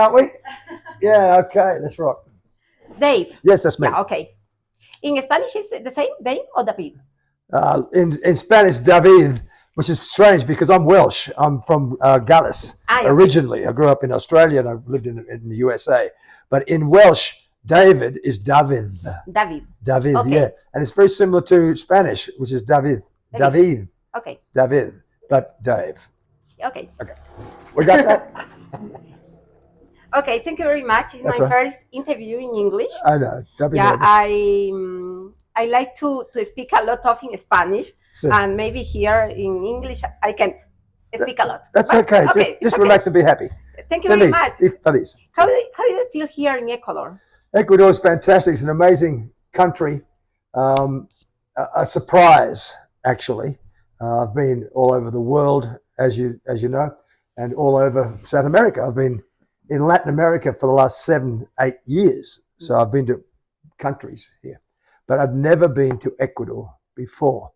Aren't we? Yeah, okay, that's right. Dave. Yes, that's me. Yeah, okay. In Spanish, is it the same, Dave or David? In Spanish, David, which is strange because I'm Welsh. I'm from Gallus originally. I grew up in Australia and I've lived in the USA. But in Welsh, David is David. David. David, Okay. yeah. And it's very similar to Spanish, which is David. David. Okay. David, but Dave. Okay. Okay. We got that? Okay, thank you very much. It's That's my right. first interview in English. I know. Don't be Yeah, nervous. I like to speak a lot of in Spanish, So- and maybe here in English I can't speak a lot. That's But, okay. okay. Just relax and be happy. Thank you very Feliz. much. Feliz. How do you feel here in Ecuador? Ecuador is fantastic. It's an amazing country. A surprise, actually. I've been all over the world, as you know, and all over South America. I've been in Latin America for the last 7-8 years. So I've been to countries here, but I've never been to Ecuador before.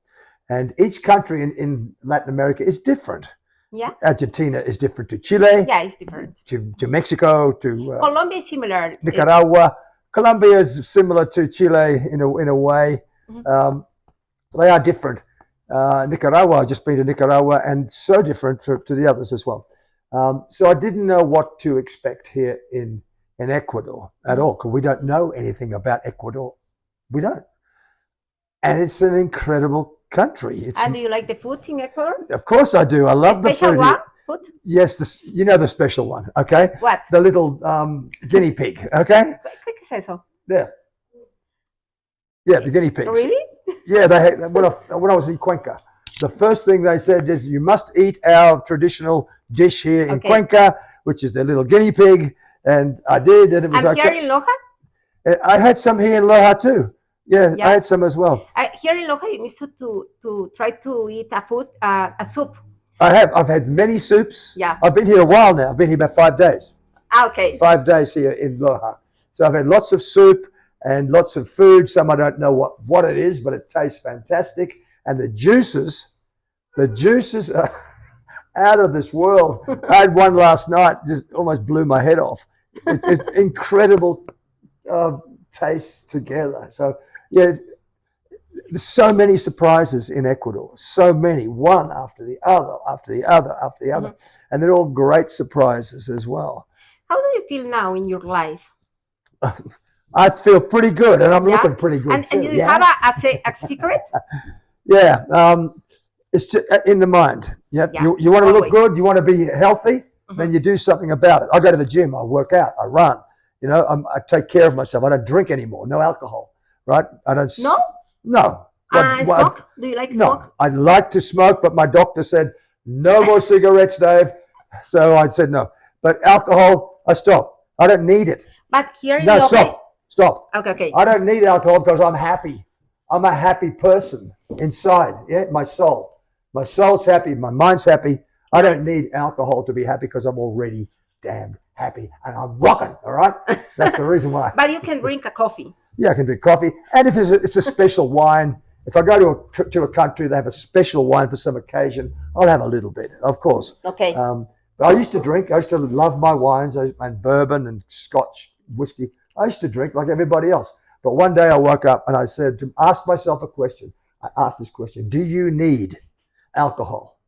And each country in Latin America is different. Yeah. Argentina is different to Chile, Yeah, it's different. to Mexico, to Colombia is similar. Nicaragua. Colombia is similar to Chile in a way. They are different. Nicaragua, I've just been to Nicaragua, and so different to the others as well. So I didn't know what to expect here in Ecuador at all, because we don't know anything about Ecuador. We don't. And it's an incredible country. And do you like the food in Ecuador? Of course I do. I love the Special food. one? Food? Yes, you know the special one, okay? What? The little guinea pig, okay? ¿Qué es eso? Yeah. Yeah, the guinea pigs. Really? Yeah, they had, when I was in Cuenca, the first thing they said is you must eat our traditional dish here in Cuenca, which is the little guinea pig, and I did, and it was And here in Loja? I had some here in Loja too. Yeah, I had some as well. Here in Loja, you need to try to eat a soup. I've had many soups. Yeah. I've been here a while now. I've been here about 5 days. Okay. 5 days here in Loja. So I've had lots of soup and lots of food. Some I don't know what it is, but it tastes fantastic. And the juices are out of this world. I had one last night, just almost blew my head off. It's incredible taste together. So yeah, there's so many surprises in Ecuador. So many, one after the other, after the other, after the other. And they're all great surprises as well. How do you feel now in your life? I feel pretty good, and I'm looking pretty good and too. And you have a secret? Yeah, it's just in the mind. Yeah, you want to look good, you want to be healthy, then you do something about it. I go to the gym, I work out, I run. You know, I take care of myself. I don't drink anymore. No alcohol, right? I don't. No. No. Smoke? Do you like smoke? No, I'd like to smoke, but my doctor said no more cigarettes, Dave. So I said no. But alcohol, I stopped. I don't need it. But here in Loja, stop. Okay. I don't need alcohol because I'm happy. I'm a happy person inside. Yeah, my soul. My soul's happy. My mind's happy. I don't need alcohol to be happy because I'm already damn happy and I'm rocking. All right, that's the reason why. But you can drink a coffee. Yeah, I can drink coffee, and if it's a special wine. If I go to a country, they have a special wine for some occasion, I'll have a little bit, of course. Okay. But I used to drink. I used to love my wines and bourbon and Scotch whiskey. I used to drink like everybody else. But one day I woke up and I said, ask myself a question. I asked this question: do you need alcohol?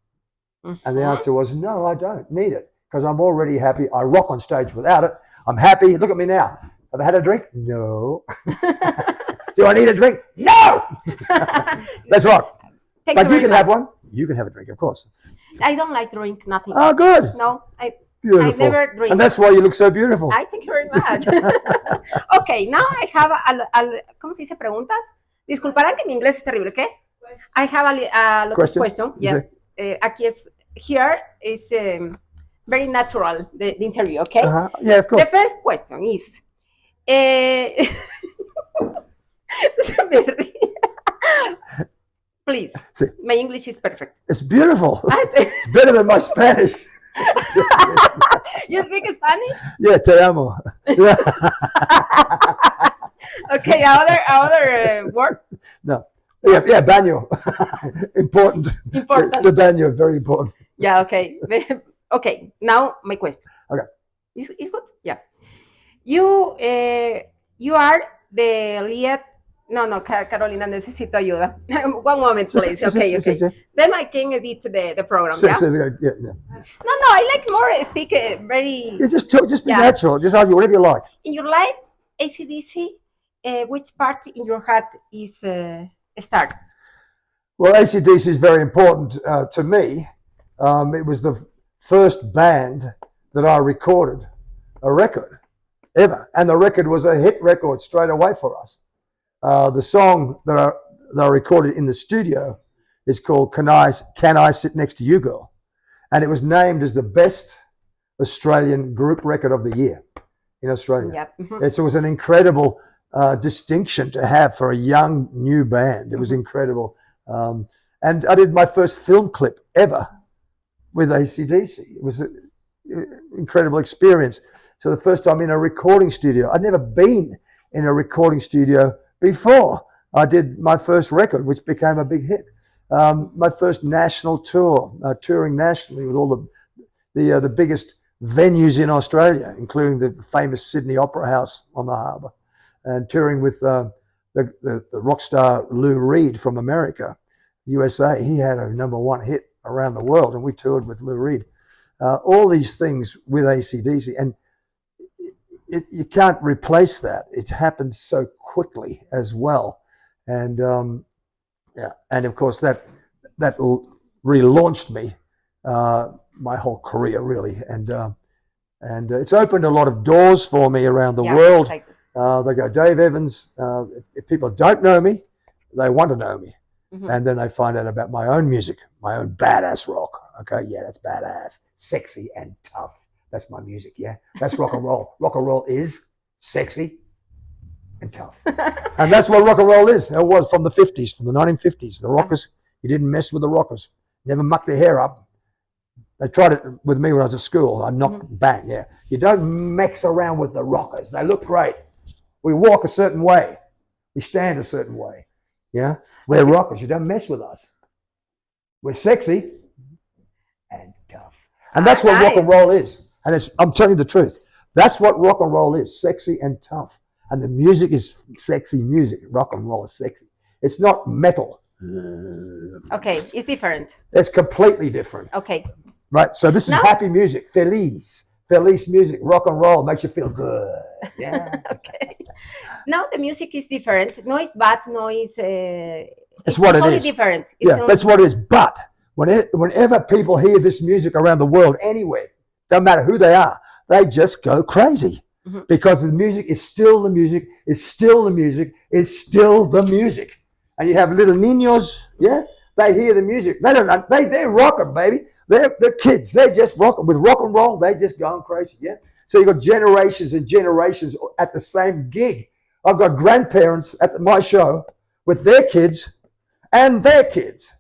And the answer was, no, I don't need it because I'm already happy. I rock on stage without it. I'm happy. Look at me now. Have I had a drink? No. Do I need a drink? No. That's right. But you can have one. You can have a drink, of course. I don't like drink nothing. Oh, good. No, Beautiful. I never drink. And that's why you look so beautiful. I thank you very much. Okay, now I have ¿cómo se dice preguntas? Disculparán que mi inglés es terrible, ¿qué? I have a lot of question. Yeah. Aquí es, here is very natural, the interview, okay? Yeah, of course. The first question is, please, my English is perfect. It's beautiful. It's better than my Spanish. You speak Spanish? Yeah, te amo. Okay, other word? No. Yeah, baño. Important. Important. The baño, very important. Yeah, okay. Okay, now my question. Okay. Is good? Yeah. You are the lead. No, Carolina, necesito ayuda. One moment, please. Okay. Then I can edit the program. Yeah? No, I like more speak very. Yeah, just be natural. Just argue whatever you like. In your life, AC/DC, which part in your heart is start? Well, AC/DC is very important to me. It was the first band that I recorded a record ever, and the record was a hit record straight away for us. The song that I recorded in the studio is called "Can I Sit Next to You, Girl," and it was named as the best Australian group record of the year in Australia. Yep. Mm-hmm. It was an incredible distinction to have for a young new band. It was incredible, and I did my first film clip ever with AC/DC. It was an incredible experience. So the first time in a recording studio, I'd never been in a recording studio before. I did my first record, which became a big hit. My first national tour, touring nationally with all the biggest venues in Australia, including the famous Sydney Opera House on the harbour, and touring with the rock star Lou Reed from America, USA. He had a #1 hit around the world, and we toured with Lou Reed. All these things with AC/DC, and you can't replace that. It happened so quickly as well, and and of course that relaunched me, my whole career really, and it's opened a lot of doors for me around the world. They go, Dave Evans. If people don't know me, they want to know me, and then they find out about my own music, my own badass rock. Okay, yeah, that's badass, sexy and tough. That's my music, yeah. That's rock and roll. Rock and roll is sexy and tough. And that's what rock and roll is. It was from the 50s, from the 1950s. The rockers, you didn't mess with the rockers. Never muck their hair up. They tried it with me when I was at school. I knocked, bang, yeah. You don't mess around with the rockers. They look great. We walk a certain way. We stand a certain way, yeah. We're rockers. You don't mess with us. We're sexy and tough. And that's what rock and roll is. And I'm telling you the truth. That's what rock and roll is, sexy and tough. And the music is sexy music. Rock and roll is sexy. It's not metal. Okay, it's different. It's completely different. Okay. Right, so this is happy music, feliz music, rock and roll, makes you feel good. Yeah. Okay. Now the music is different. No, it's bad, no, it's what it only is. Different. That's what it is. But whenever people hear this music around the world, anywhere, don't matter who they are, they just go crazy because the music is still the music, is still the music, is still the music. And you have little niños, yeah, they hear the music. They don't know, they're rocking, baby. They're kids. They're just rocking. With rock and roll, they just going crazy, yeah. So you've got generations and generations at the same gig. I've got grandparents at my show with their kids and their kids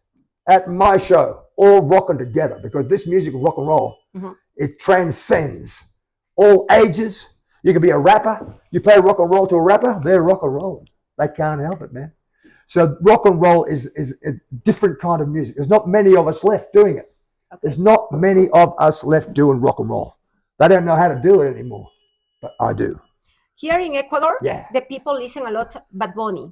at my show, all rocking together because this music of rock and roll, it transcends all ages. You can be a rapper. You play rock and roll to a rapper, they're rock and rolling. They can't help it, man. So rock and roll is a different kind of music. There's not many of us left doing it. Okay. There's not many of us left doing rock and roll. They don't know how to do it anymore, but I do. Here in Ecuador, the people listen a lot to Bad Bunny.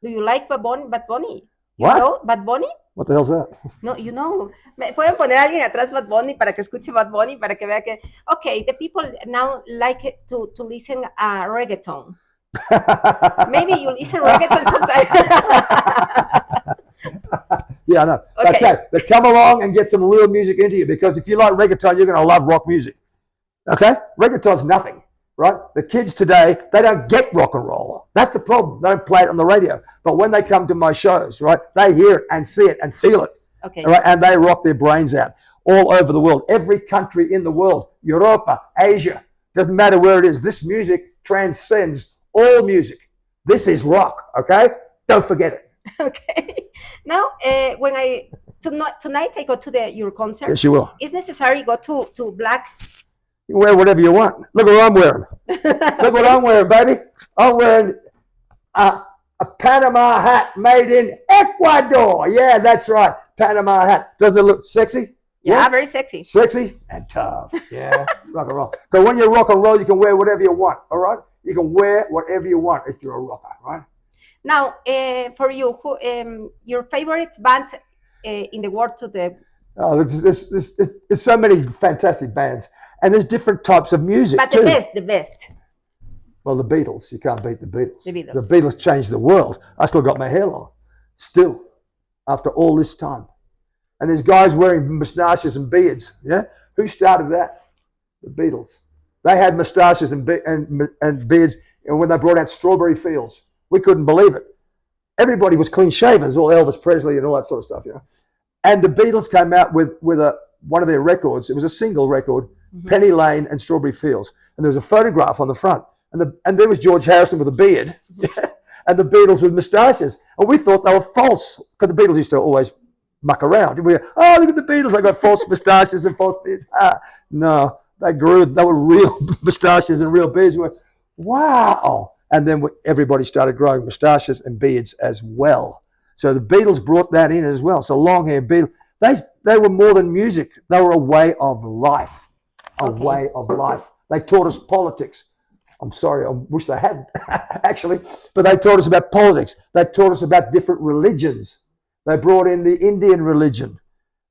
Do you like Bad Bunny? What? You know Bad Bunny? What the hell's that? No, you know. Pueden poner a alguien atrás Bad Bunny para que escuche Bad Bunny, para que vea que... Okay, the people now like to listen reggaeton. Maybe you listen reggaeton sometimes. Yeah, I know. Okay, but come along and get some real music into you because if you like reggaeton, you're going to love rock music. Okay? Reggaeton's nothing, right? The kids today, they don't get rock and roll. That's the problem. They don't play it on the radio. But when they come to my shows, right, they hear it and see it and feel it. Okay. Right? And they rock their brains out all over the world. Every country in the world, Europa, Asia, doesn't matter where it is. This music transcends all music. This is rock, okay? Don't forget it. Okay. Now, tonight I go to your concert. Yes, you will. Is necessary go to black? You can wear whatever you want. Look what I'm wearing. Look what I'm wearing, baby. I'm wearing a Panama hat made in Ecuador. Yeah, that's right. Panama hat. Doesn't it look sexy? Yeah, What? very sexy. Sexy and tough. Yeah, rock and roll. Because when you rock and roll, you can wear whatever you want. All right, you can wear whatever you want if you're a rocker, right? Now, for you, who your favorite band in the world today? Oh, there's so many fantastic bands, and there's different types of music But too. the best. Well, the Beatles, you can't beat the Beatles. The Beatles. The Beatles changed the world. I still got my hair long, still, after all this time. And there's guys wearing moustaches and beards. Yeah, who started that? The Beatles. They had moustaches and beards, and when they brought out Strawberry Fields, we couldn't believe it. Everybody was clean shaven. It was all Elvis Presley and all that sort of stuff, you know. And the Beatles came out with one of their records. It was a single record, Penny Lane and Strawberry Fields, and there was a photograph on the front, and there was George Harrison with a beard, and the Beatles with moustaches, and we thought they were false because the Beatles used to always muck around. We were, oh, look at the Beatles, they got false moustaches and false beards. No, they grew. They were real moustaches and real beards. We went, wow. And then everybody started growing moustaches and beards as well. So the Beatles brought that in as well. So long hair Beatles, they were more than music. They were a way of life. Way of life. They taught us politics. I'm sorry, I wish they hadn't, actually. But they taught us about politics. They taught us about different religions. They brought in the Indian religion.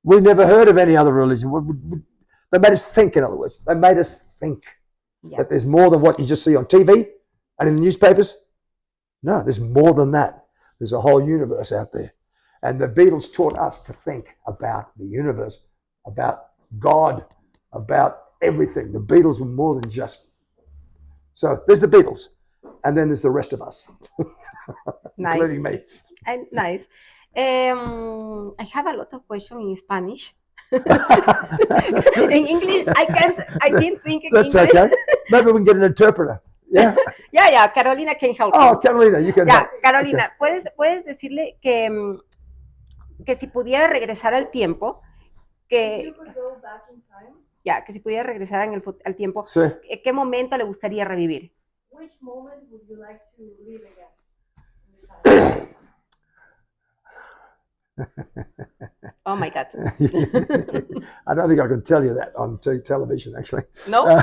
We never heard of any other religion. They made us think, in other words. They made us think that there's more than what you just see on TV and in the newspapers. No, there's more than that. There's a whole universe out there. And the Beatles taught us to think about the universe, about God, about everything. The Beatles were more than just. So there's the Beatles. And then there's the rest of us, Nice. including me. And nice. I have a lot of questions in Spanish. In English, I didn't think in That's English. okay. Maybe we can get an interpreter. Yeah. Yeah, Carolina can help Oh, you. Carolina, you can. Ya, help. Carolina, ¿puedes decirle que si pudiera regresar al tiempo, que si pudiera regresar al tiempo, Sí. ¿qué momento le gustaría revivir? Which moment would you like to live again? Oh my God. I don't think I can tell you that on television, actually. No?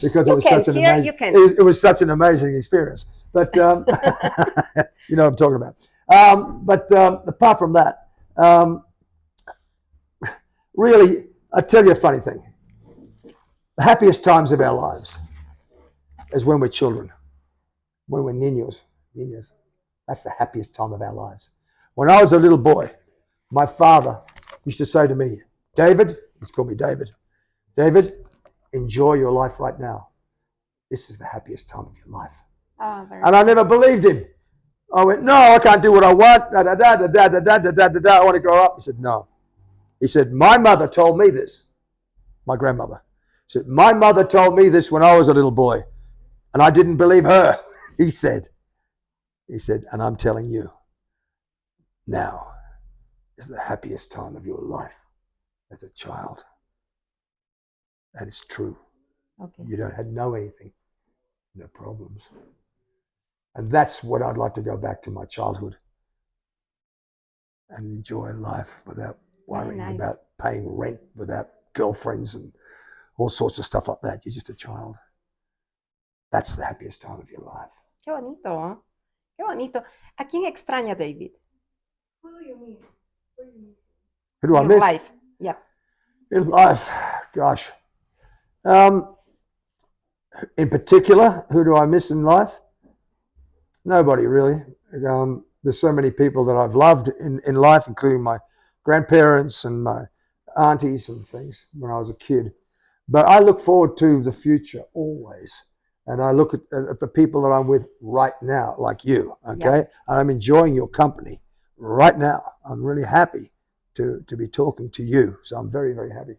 Because You can, you can. It was such an amazing experience. But you know what I'm talking about. But apart from that, really, I tell you a funny thing. The happiest times of our lives is when we're children, when we're niños. That's the happiest time of our lives. When I was a little boy, my father used to say to me, David, he's called me David, enjoy your life right now. This is the happiest time of your life. Oh, very And I never believed him. I went, no, I can't do what I want. I want to grow up. He said, no. He said, my mother told me this. My grandmother. He said, my mother told me this when I was a little boy. And I didn't believe her. He said, and I'm telling you, now is the happiest time of your life as a child. That is true. Okay. You don't know anything, no problems. And that's what I'd like to go back to my childhood and enjoy life without worrying Very nice. about paying rent, without girlfriends and all sorts of stuff like that. You're just a child. That's the happiest time of your life. Qué bonito. Qué bonito. ¿A quién extraña, David? Who do you miss? Who do you miss? Who do I In miss? life. Yeah. In life, gosh. In particular, who do I miss in life? Nobody really. There's so many people that I've loved in life, including my grandparents and my aunties and things when I was a kid. But I look forward to the future always. And I look at the people that I'm with right now, like you, okay? Yeah. And I'm enjoying your company right now. I'm really happy to be talking to you. So I'm very, very happy.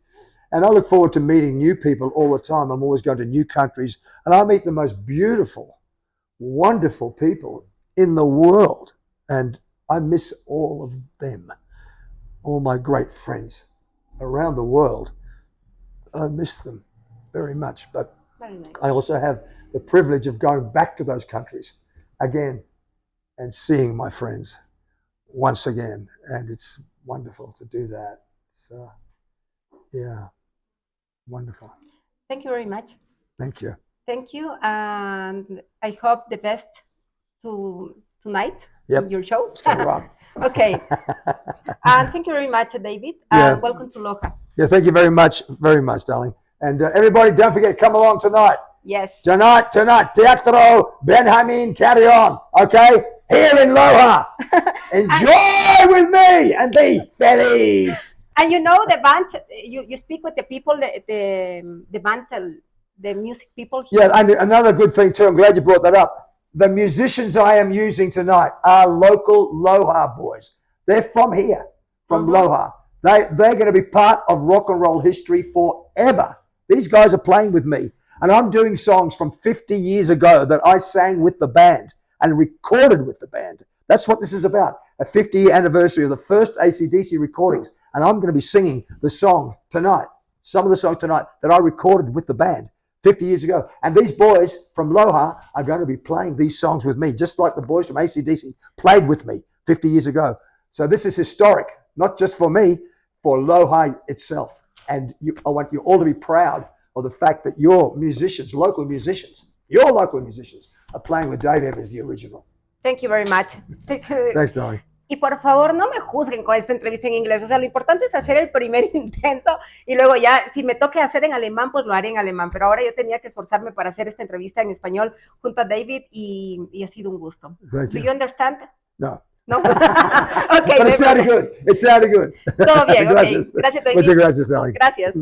And I look forward to meeting new people all the time. I'm always going to new countries. And I meet the most beautiful, wonderful people in the world. And I miss all of them, all my great friends around the world. I miss them very much. But Very nice. I also have the privilege of going back to those countries again and seeing my friends once again. And it's wonderful to do that. So Yeah. Wonderful. Thank you very much. Thank you. Thank you, and I hope the best tonight Yep. in your show. It's gonna rock. Okay. And thank you very much, David. Yeah. Welcome to Loja. Yeah, thank you very much, darling. And everybody, don't forget, come along tonight. Yes. Tonight, Teatro Benjamin Carrion, okay? Here in Loja. Enjoy with me and be feliz. And you know the band, you speak with the people, the band, the music people here. Yeah, and another good thing too, I'm glad you brought that up. The musicians I am using tonight are local Loja boys. They're from here, from Loja. They're going to be part of rock and roll history forever. These guys are playing with me. And I'm doing songs from 50 years ago that I sang with the band and recorded with the band. That's what this is about. A 50-year anniversary of the first AC/DC recordings. And I'm going to be singing the song tonight. Some of the songs tonight that I recorded with the band 50 years ago. And these boys from Loja are going to be playing these songs with me, just like the boys from AC/DC played with me 50 years ago. So this is historic, not just for me, for Loja itself. And I want you all to be proud of the fact that your musicians, local musicians, are playing with Dave Evans, the original. Thank you very much. Thanks, darling. Y por favor, no me juzguen con esta entrevista en inglés. O sea, lo importante es hacer el primer intento y luego ya, si me toque hacer en alemán, pues lo haré en alemán. Pero ahora yo tenía que esforzarme para hacer esta entrevista en español junto a David y ha sido un gusto. Thank you. Do you understand? No. No. Okay. But it sounded good. It sounded good. Todo bien, Gracias. ok. Gracias, David. Muchas gracias, darling. Gracias.